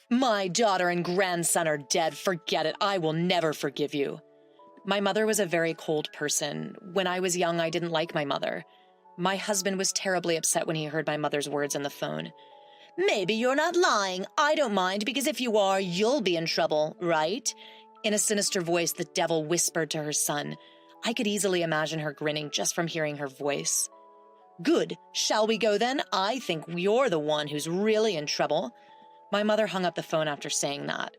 My daughter and grandson are dead. Forget it. I will never forgive you. My mother was a very cold person. When I was young, I didn't like my mother. My husband was terribly upset when he heard my mother's words on the phone. Maybe you're not lying. I don't mind, because if you are, you'll be in trouble, right? In a sinister voice, the devil whispered to her son. I could easily imagine her grinning just from hearing her voice. Good. Shall we go then? I think you're the one who's really in trouble. My mother hung up the phone after saying that.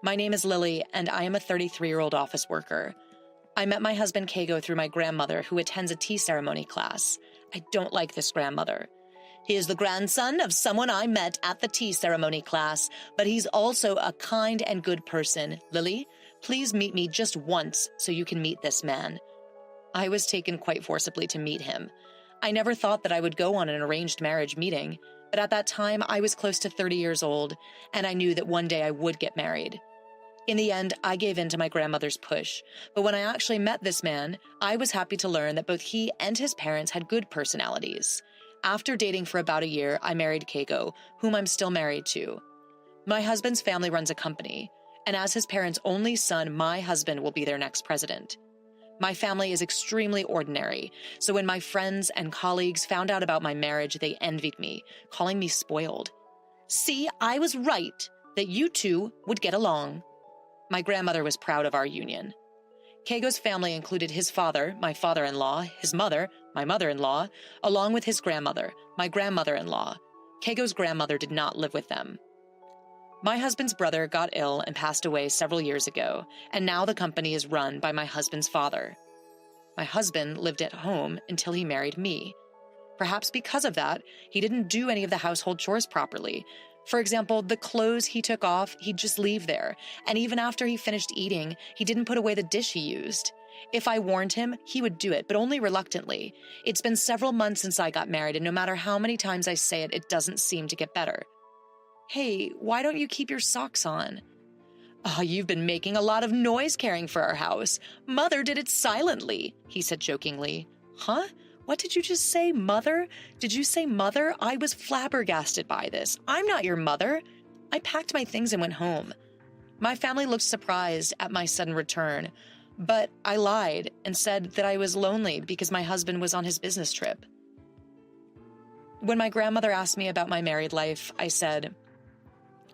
My name is Lily, and I am a 33-year-old office worker. I met my husband Kago through my grandmother, who attends a tea ceremony class. I don't like this grandmother. He is the grandson of someone I met at the tea ceremony class, but he's also a kind and good person. Lily, please meet me just once so you can meet this man. I was taken quite forcibly to meet him. I never thought that I would go on an arranged marriage meeting, but at that time I was close to 30 years old, and I knew that one day I would get married. In the end, I gave in to my grandmother's push, but when I actually met this man, I was happy to learn that both he and his parents had good personalities. After dating for about a year, I married Kago, whom I'm still married to. My husband's family runs a company, and as his parents' only son, my husband will be their next president. My family is extremely ordinary, so when my friends and colleagues found out about my marriage, they envied me, calling me spoiled. See, I was right, that you two would get along. My grandmother was proud of our union. Kago's family included his father, my father-in-law, his mother, my mother-in-law, along with his grandmother, my grandmother-in-law. Kago's grandmother did not live with them. My husband's brother got ill and passed away several years ago, and now the company is run by my husband's father. My husband lived at home until he married me. Perhaps because of that, he didn't do any of the household chores properly. For example, the clothes he took off, he'd just leave there, and even after he finished eating, he didn't put away the dish he used. If I warned him, he would do it, but only reluctantly. It's been several months since I got married, and no matter how many times I say it, it doesn't seem to get better. Hey, why don't you keep your socks on? Oh, you've been making a lot of noise caring for our house. Mother did it silently, he said jokingly. Huh? What did you just say, mother? Did you say mother? I was flabbergasted by this. I'm not your mother. I packed my things and went home. My family looked surprised at my sudden return, but I lied and said that I was lonely because my husband was on his business trip. When my grandmother asked me about my married life, I said,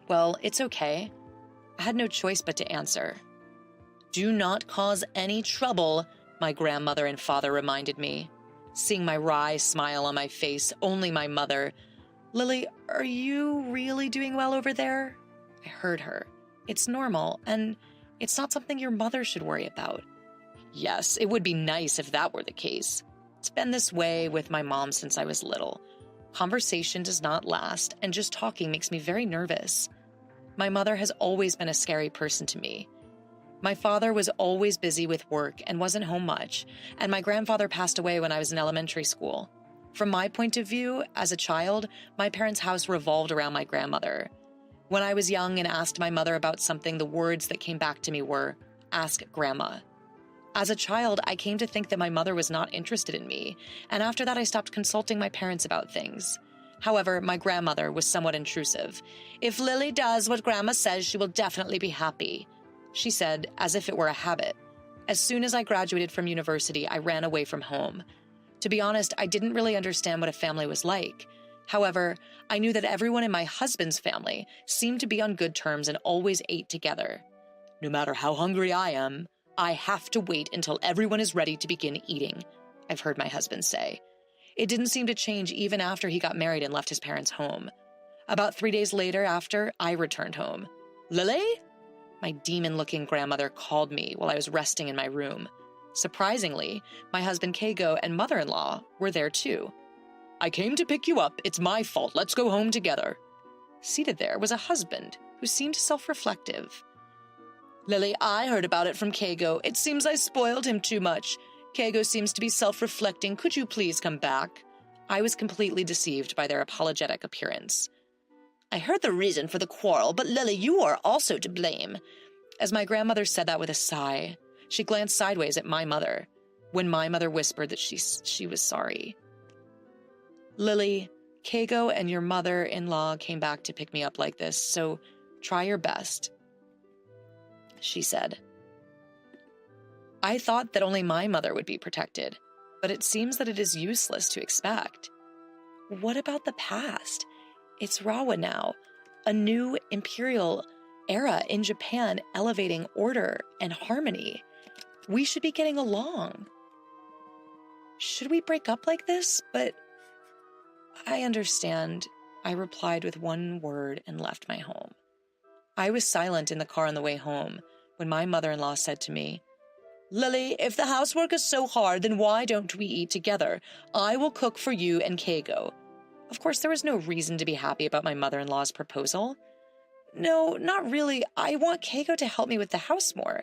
well, it's okay. I had no choice but to answer. Do not cause any trouble, my grandmother and father reminded me. Seeing my wry smile on my face, only my mother. Lily, are you really doing well over there? I heard her. It's normal, and it's not something your mother should worry about. Yes, it would be nice if that were the case. It's been this way with my mom since I was little. Conversation does not last, and just talking makes me very nervous. My mother has always been a scary person to me. My father was always busy with work and wasn't home much, and my grandfather passed away when I was in elementary school. From my point of view, as a child, my parents' house revolved around my grandmother. When I was young and asked my mother about something, the words that came back to me were, "Ask Grandma." As a child, I came to think that my mother was not interested in me, and after that I stopped consulting my parents about things. However, my grandmother was somewhat intrusive. If Lily does what Grandma says, she will definitely be happy, she said, as if it were a habit. As soon as I graduated from university, I ran away from home. To be honest, I didn't really understand what a family was like. However, I knew that everyone in my husband's family seemed to be on good terms and always ate together. No matter how hungry I am, I have to wait until everyone is ready to begin eating, I've heard my husband say. It didn't seem to change even after he got married and left his parents' home. About 3 days later after, I returned home. Lily? My demon-looking grandmother called me while I was resting in my room. Surprisingly, my husband Kago and mother-in-law were there too. I came to pick you up. It's my fault. Let's go home together. Seated there was a husband who seemed self-reflective. Lily, I heard about it from Kago. It seems I spoiled him too much. Kago seems to be self-reflecting. Could you please come back? I was completely deceived by their apologetic appearance. I heard the reason for the quarrel, but Lily, you are also to blame. As my grandmother said that with a sigh, she glanced sideways at my mother, when my mother whispered that she was sorry. Lily, Kago and your mother-in-law came back to pick me up like this, so Try your best, she said. I thought that only my mother would be protected, but it seems that it is useless to expect. What about the past? It's Rawa now, a new imperial era in Japan elevating order and harmony. We should be getting along. Should we break up like this? But I understand, I replied with one word and left my home. I was silent in the car on the way home when my mother-in-law said to me, Lily, if the housework is so hard, then why don't we eat together? I will cook for you and Keigo. Of course, there was no reason to be happy about my mother-in-law's proposal. No, not really. I want Keigo to help me with the house more.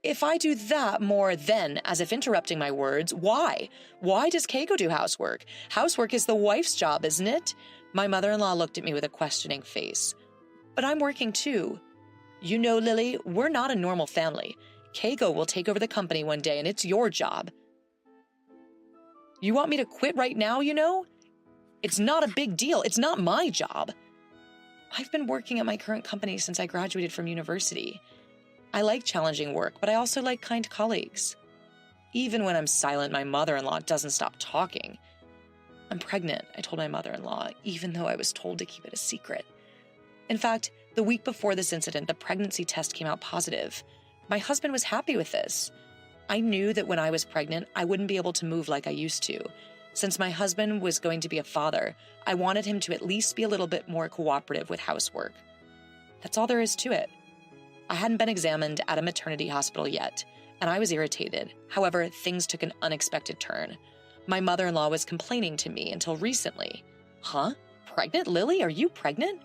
If I do that more, then, as if interrupting my words, why? Why does Keigo do housework? Housework is the wife's job, isn't it? My mother-in-law looked at me with a questioning face. But I'm working too. You know, Lily, we're not a normal family. Keigo will take over the company one day, and it's your job. You want me to quit right now, you know? It's not a big deal. It's not my job. I've been working at my current company since I graduated from university. I like challenging work, but I also like kind colleagues. Even when I'm silent, my mother-in-law doesn't stop talking. I'm pregnant, I told my mother-in-law, even though I was told to keep it a secret. In fact, the week before this incident, the pregnancy test came out positive. My husband was happy with this. I knew that when I was pregnant, I wouldn't be able to move like I used to. Since my husband was going to be a father, I wanted him to at least be a little bit more cooperative with housework. That's all there is to it. I hadn't been examined at a maternity hospital yet, and I was irritated. However, things took an unexpected turn. My mother-in-law was complaining to me until recently. Huh? Pregnant, Lily? Are you pregnant?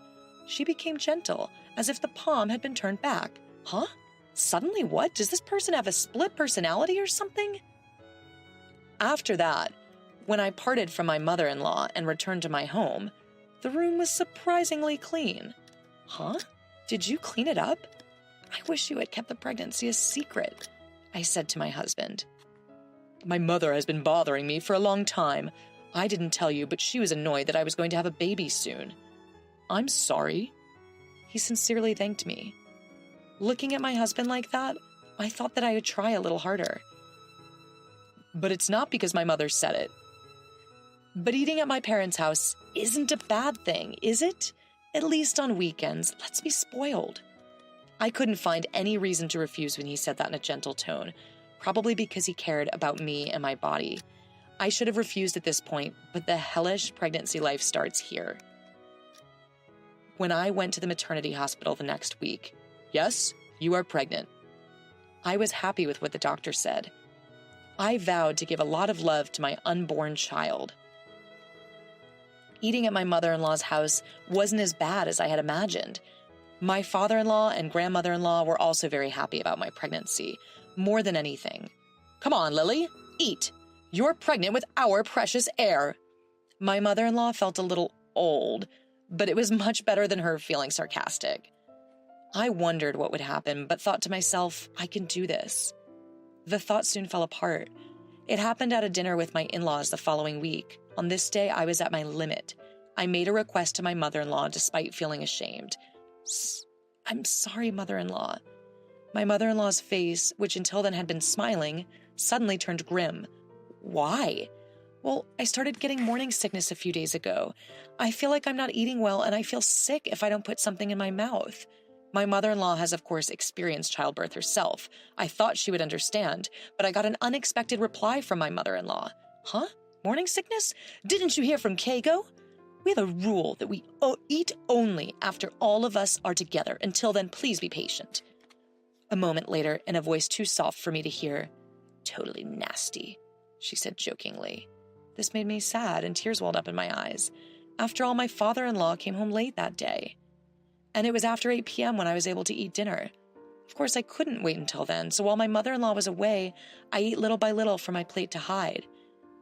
She became gentle, as if the palm had been turned back. Huh? Suddenly what? Does this person have a split personality or something? After that, when I parted from my mother-in-law and returned to my home, the room was surprisingly clean. Huh? Did you clean it up? I wish you had kept the pregnancy a secret, I said to my husband. My mother has been bothering me for a long time. I didn't tell you, but she was annoyed that I was going to have a baby soon. I'm sorry. He sincerely thanked me. Looking at my husband like that, I thought that I would try a little harder. But it's not because my mother said it. But eating at my parents' house isn't a bad thing, is it? At least on weekends, let's be spoiled. I couldn't find any reason to refuse when he said that in a gentle tone, probably because he cared about me and my body. I should have refused at this point, but the hellish pregnancy life starts here. When I went to the maternity hospital the next week, yes, you are pregnant. I was happy with what the doctor said. I vowed to give a lot of love to my unborn child. Eating at my mother-in-law's house wasn't as bad as I had imagined. My father-in-law and grandmother-in-law were also very happy about my pregnancy, more than anything. Come on, Lily, eat. You're pregnant with our precious heir. My mother-in-law felt a little old, but it was much better than her feeling sarcastic. I wondered what would happen, but thought to myself, I can do this. The thought soon fell apart. It happened at a dinner with my in-laws the following week. On this day, I was at my limit. I made a request to my mother-in-law despite feeling ashamed. I'm sorry, mother-in-law. My mother-in-law's face, which until then had been smiling, suddenly turned grim. Why? Well, I started getting morning sickness a few days ago. I feel like I'm not eating well, and I feel sick if I don't put something in my mouth. My mother-in-law has, of course, experienced childbirth herself. I thought she would understand, but I got an unexpected reply from my mother-in-law. Huh? Morning sickness? Didn't you hear from Keigo? We have a rule that we eat only after all of us are together. Until then, please be patient. A moment later, in a voice too soft for me to hear, totally nasty, she said jokingly. This made me sad, and tears welled up in my eyes. After all, my father-in-law came home late that day. And it was after 8 p.m. when I was able to eat dinner. Of course, I couldn't wait until then, so while my mother-in-law was away, I ate little by little from my plate to hide.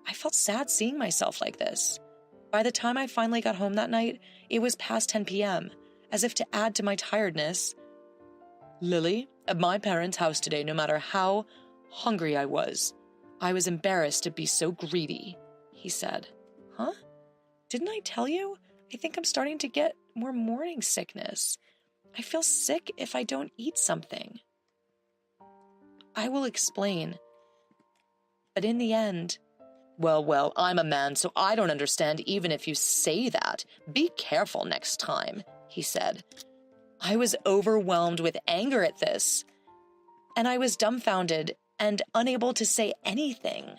I felt sad seeing myself like this. By the time I finally got home that night, it was past 10 p.m., as if to add to my tiredness. Lily, at my parents' house today, no matter how hungry I was embarrassed to be so greedy, he said. Huh? Didn't I tell you? I think I'm starting to get more morning sickness. I feel sick if I don't eat something. I will explain. But in the end, well, I'm a man, so I don't understand even if you say that. Be careful next time, he said. I was overwhelmed with anger at this, and I was dumbfounded and unable to say anything.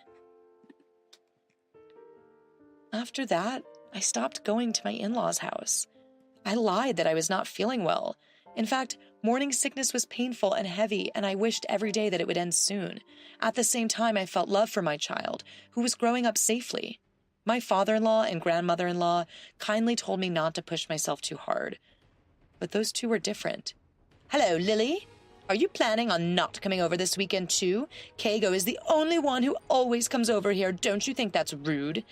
After that, I stopped going to my in-laws' house. I lied that I was not feeling well. In fact, morning sickness was painful and heavy, and I wished every day that it would end soon. At the same time, I felt love for my child, who was growing up safely. My father-in-law and grandmother-in-law kindly told me not to push myself too hard. But those two were different. Hello, Lily. Are you planning on not coming over this weekend too? Kago is the only one who always comes over here. Don't you think that's rude?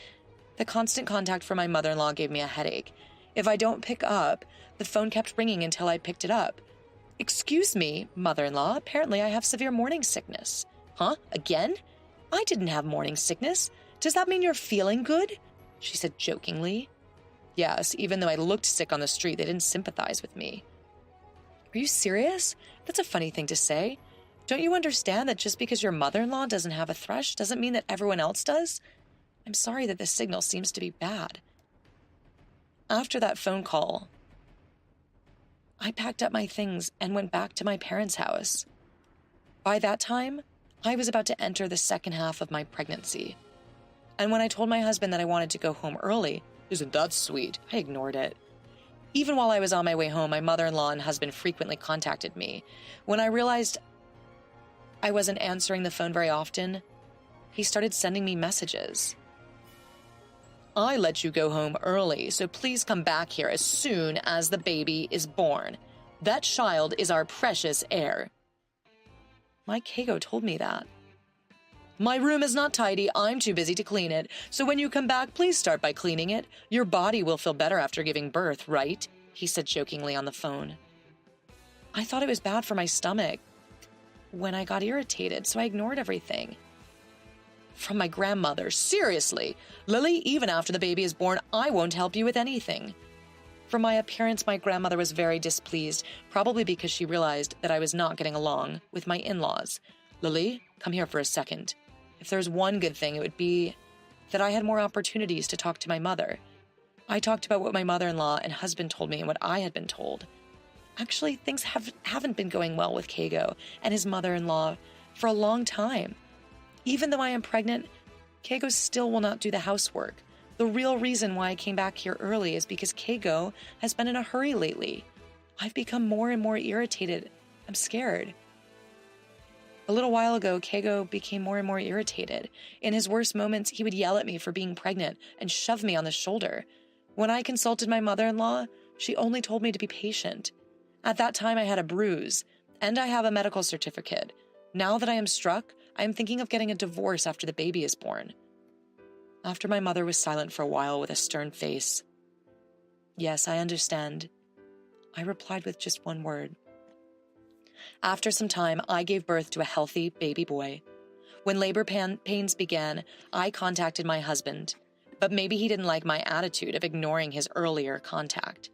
The constant contact from my mother-in-law gave me a headache. If I don't pick up, the phone kept ringing until I picked it up. Excuse me, mother-in-law, apparently I have severe morning sickness. Huh? Again? I didn't have morning sickness. Does that mean you're feeling good? She said jokingly. Yes, even though I looked sick on the street, they didn't sympathize with me. Are you serious? That's a funny thing to say. Don't you understand that just because your mother-in-law doesn't have a thrush doesn't mean that everyone else does? I'm sorry that the signal seems to be bad. After that phone call, I packed up my things and went back to my parents' house. By that time, I was about to enter the second half of my pregnancy. And when I told my husband that I wanted to go home early, isn't that sweet? I ignored it. Even while I was on my way home, my mother-in-law and husband frequently contacted me. When I realized I wasn't answering the phone very often, he started sending me messages. I let you go home early, so please come back here as soon as the baby is born. That child is our precious heir. My Kago told me that. My room is not tidy. I'm too busy to clean it. So when you come back, please start by cleaning it. Your body will feel better after giving birth, right? He said jokingly on the phone. I thought it was bad for my stomach when I got irritated, so I ignored everything. From my grandmother, seriously, Lily, even after the baby is born, I won't help you with anything. From my appearance, my grandmother was very displeased, probably because she realized that I was not getting along with my in-laws. Lily, come here for a second. If there's one good thing, it would be that I had more opportunities to talk to my mother. I talked about what my mother-in-law and husband told me and what I had been told. Actually, things haven't been going well with Kago and his mother-in-law for a long time. Even though I am pregnant, Kago still will not do the housework. The real reason why I came back here early is because Kago has been in a hurry lately. I've become more and more irritated. I'm scared. A little while ago, Kago became more and more irritated. In his worst moments, he would yell at me for being pregnant and shove me on the shoulder. When I consulted my mother-in-law, she only told me to be patient. At that time, I had a bruise, and I have a medical certificate. Now that I am struck, I am thinking of getting a divorce after the baby is born. After my mother was silent for a while with a stern face, yes, I understand, I replied with just one word. After some time, I gave birth to a healthy baby boy. When labor pains began, I contacted my husband, but maybe he didn't like my attitude of ignoring his earlier contact.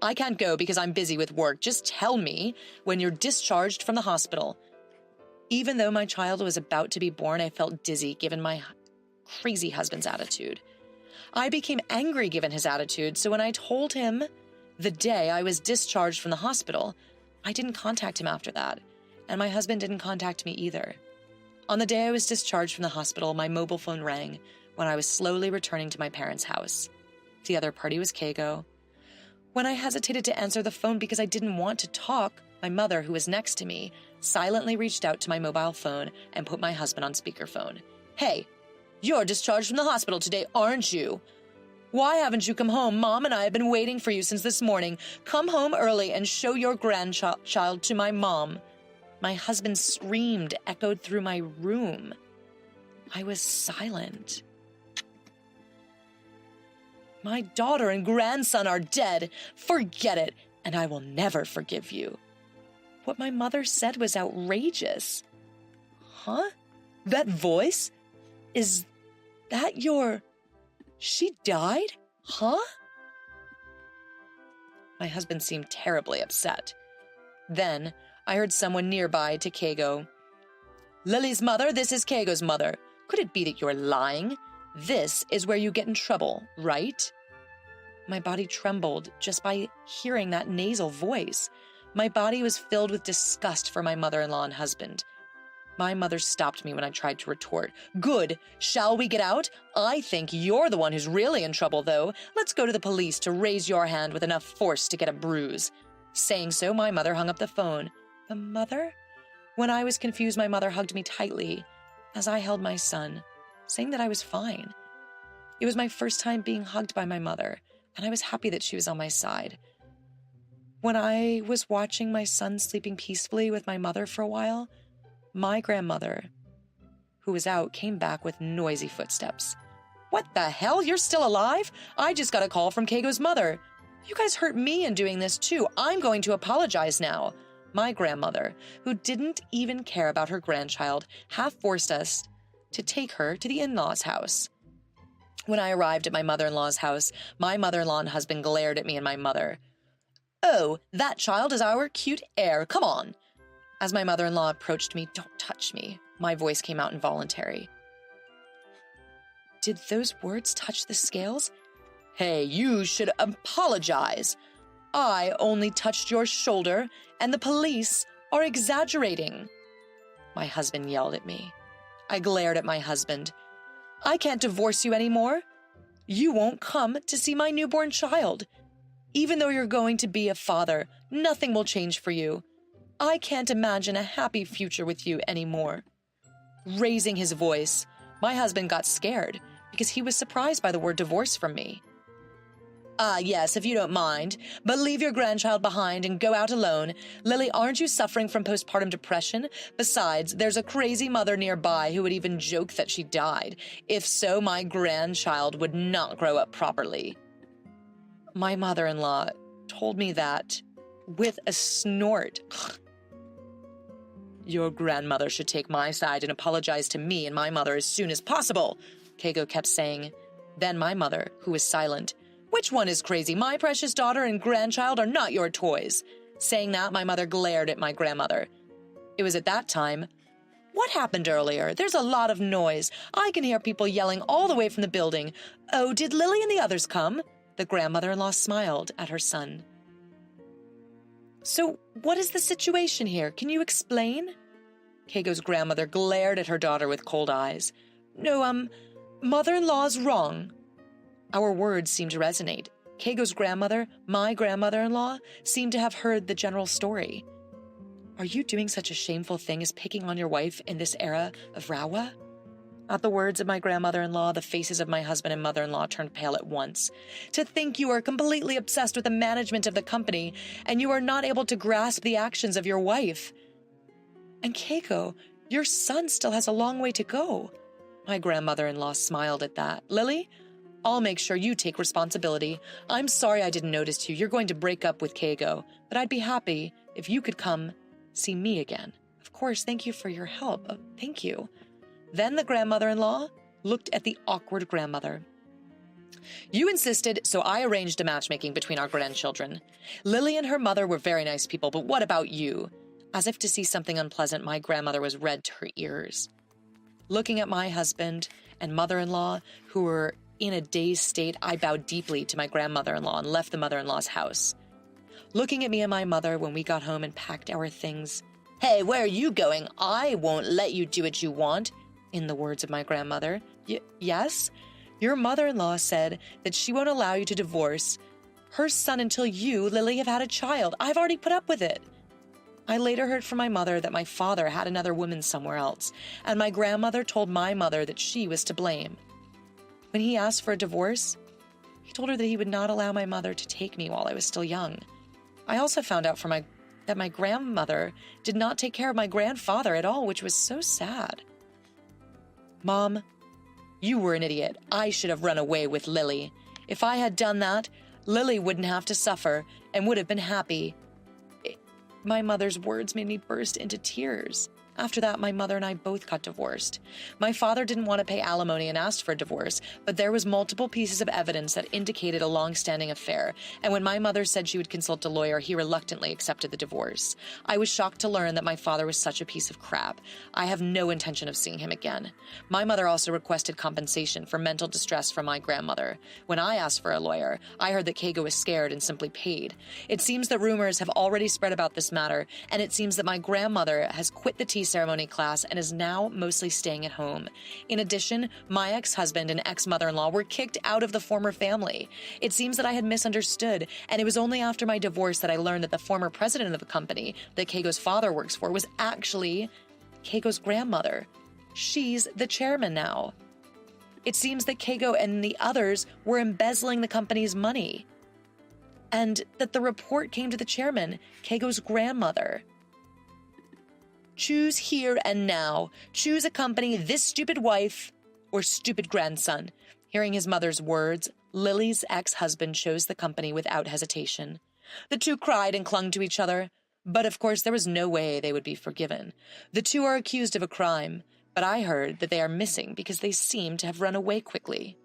I can't go because I'm busy with work. Just tell me when you're discharged from the hospital. Even though my child was about to be born, I felt dizzy given my crazy husband's attitude. I became angry given his attitude, so when I told him the day I was discharged from the hospital, I didn't contact him after that, and my husband didn't contact me either. On the day I was discharged from the hospital, my mobile phone rang when I was slowly returning to my parents' house. The other party was Kago. When I hesitated to answer the phone because I didn't want to talk, my mother, who was next to me, silently reached out to my mobile phone and put my husband on speakerphone. Hey, you're discharged from the hospital today, aren't you? Why haven't you come home? Mom and I have been waiting for you since this morning. Come home early and show your grandchild to my mom. My husband screamed, echoed through my room. I was silent. My daughter and grandson are dead. Forget it, and I will never forgive you. What my mother said was outrageous. Huh? That voice? Is that your... She died? Huh? My husband seemed terribly upset. Then I heard someone nearby to Keigo. "Lily's mother, this is Keigo's mother. Could it be that you're lying? This is where you get in trouble, right?" My body trembled just by hearing that nasal voice. My body was filled with disgust for my mother-in-law and husband. My mother stopped me when I tried to retort. "Good. Shall we get out? I think you're the one who's really in trouble, though. Let's go to the police to raise your hand with enough force to get a bruise." Saying so, my mother hung up the phone. The mother? When I was confused, my mother hugged me tightly as I held my son, saying that I was fine. It was my first time being hugged by my mother, and I was happy that she was on my side. When I was watching my son sleeping peacefully with my mother for a while, my grandmother, who was out, came back with noisy footsteps. "What the hell? You're still alive? I just got a call from Keigo's mother. You guys hurt me in doing this too. I'm going to apologize now." My grandmother, who didn't even care about her grandchild, half forced us to take her to the in-laws' house. When I arrived at my mother-in-law's house, my mother-in-law and husband glared at me and my mother. "Oh, that child is our cute heir. Come on." As my mother-in-law approached me, "Don't touch me," my voice came out involuntary. Did those words touch the scales? "Hey, you should apologize. I only touched your shoulder, and the police are exaggerating." My husband yelled at me. I glared at my husband. "I can't divorce you anymore. You won't come to see my newborn child. Even though you're going to be a father, nothing will change for you. I can't imagine a happy future with you anymore." Raising his voice, my husband got scared because he was surprised by the word divorce from me. Yes, if you don't mind, but leave your grandchild behind and go out alone. Lily, aren't you suffering from postpartum depression? Besides, there's a crazy mother nearby who would even joke that she died. If so, my grandchild would not grow up properly." My mother-in-law told me that with a snort. "Your grandmother should take my side and apologize to me and my mother as soon as possible," Keigo kept saying. Then my mother, who was silent, "Which one is crazy? My precious daughter and grandchild are not your toys." Saying that, my mother glared at my grandmother. It was at that time. "What happened earlier? There's a lot of noise. I can hear people yelling all the way from the building. Oh, did Lily and the others come?" The grandmother-in-law smiled at her son. "So, what is the situation here? Can you explain?" Keigo's grandmother glared at her daughter with cold eyes. "No, mother-in-law's wrong." Our words seemed to resonate. Keigo's grandmother, my grandmother-in-law, seemed to have heard the general story. "Are you doing such a shameful thing as picking on your wife in this era of Rawa?" At the words of my grandmother-in-law, the faces of my husband and mother-in-law turned pale at once. "To think you are completely obsessed with the management of the company, and you are not able to grasp the actions of your wife. And Keigo, your son still has a long way to go." My grandmother-in-law smiled at that. "Lily, I'll make sure you take responsibility. I'm sorry I didn't notice you. You're going to break up with Keigo, but I'd be happy if you could come see me again." "Of course, thank you for your help. Thank you." Then the grandmother-in-law looked at the awkward grandmother. "You insisted, so I arranged a matchmaking between our grandchildren. Lily and her mother were very nice people, but what about you?" As if to see something unpleasant, my grandmother was red to her ears. Looking at my husband and mother-in-law, who were in a dazed state, I bowed deeply to my grandmother-in-law and left the mother-in-law's house. Looking at me and my mother when we got home and packed our things. "Hey, where are you going? I won't let you do what you want," in the words of my grandmother. Yes? Your mother-in-law said that she won't allow you to divorce her son until you, Lily, have had a child. I've already put up with it." I later heard from my mother that my father had another woman somewhere else, and my grandmother told my mother that she was to blame. When he asked for a divorce, he told her that he would not allow my mother to take me while I was still young. I also found out that my grandmother did not take care of my grandfather at all, which was so sad. "Mom, you were an idiot. I should have run away with Lily. If I had done that, Lily wouldn't have to suffer and would have been happy." My mother's words made me burst into tears. After that, my mother and I both got divorced. My father didn't want to pay alimony and asked for a divorce, but there was multiple pieces of evidence that indicated a long-standing affair, and when my mother said she would consult a lawyer, he reluctantly accepted the divorce. I was shocked to learn that my father was such a piece of crap. I have no intention of seeing him again. My mother also requested compensation for mental distress from my grandmother. When I asked for a lawyer, I heard that Kago was scared and simply paid. It seems that rumors have already spread about this matter, and it seems that my grandmother has quit the tea ceremony class and is now mostly staying at home. In addition, my ex-husband and ex-mother-in-law were kicked out of the former family. It seems that I had misunderstood, and it was only after my divorce that I learned that the former president of the company that Kago's father works for was actually Kago's grandmother. She's the chairman now. It seems that Kago and the others were embezzling the company's money, and that the report came to the chairman, Kago's grandmother. Choose here and now. Choose a company, this stupid wife, or stupid grandson. Hearing his mother's words, Lily's ex-husband chose the company without hesitation. The two cried and clung to each other, but of course there was no way they would be forgiven. The two are accused of a crime, but I heard that they are missing because they seem to have run away quickly.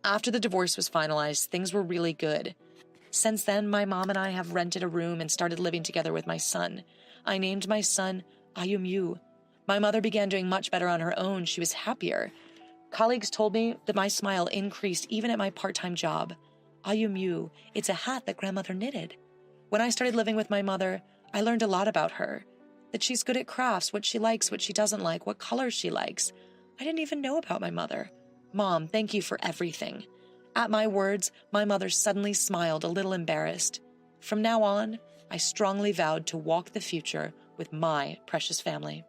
After the divorce was finalized, things were really good. Since then, my mom and I have rented a room and started living together with my son. I named my son Ayumyu. My mother began doing much better on her own. She was happier. Colleagues told me that my smile increased even at my part-time job. Ayumyu, it's a hat that grandmother knitted. When I started living with my mother, I learned a lot about her. That she's good at crafts, what she likes, what she doesn't like, what colors she likes. I didn't even know about my mother. Mom, thank you for everything. At my words, my mother suddenly smiled, a little embarrassed. From now on, I strongly vowed to walk the future with my precious family.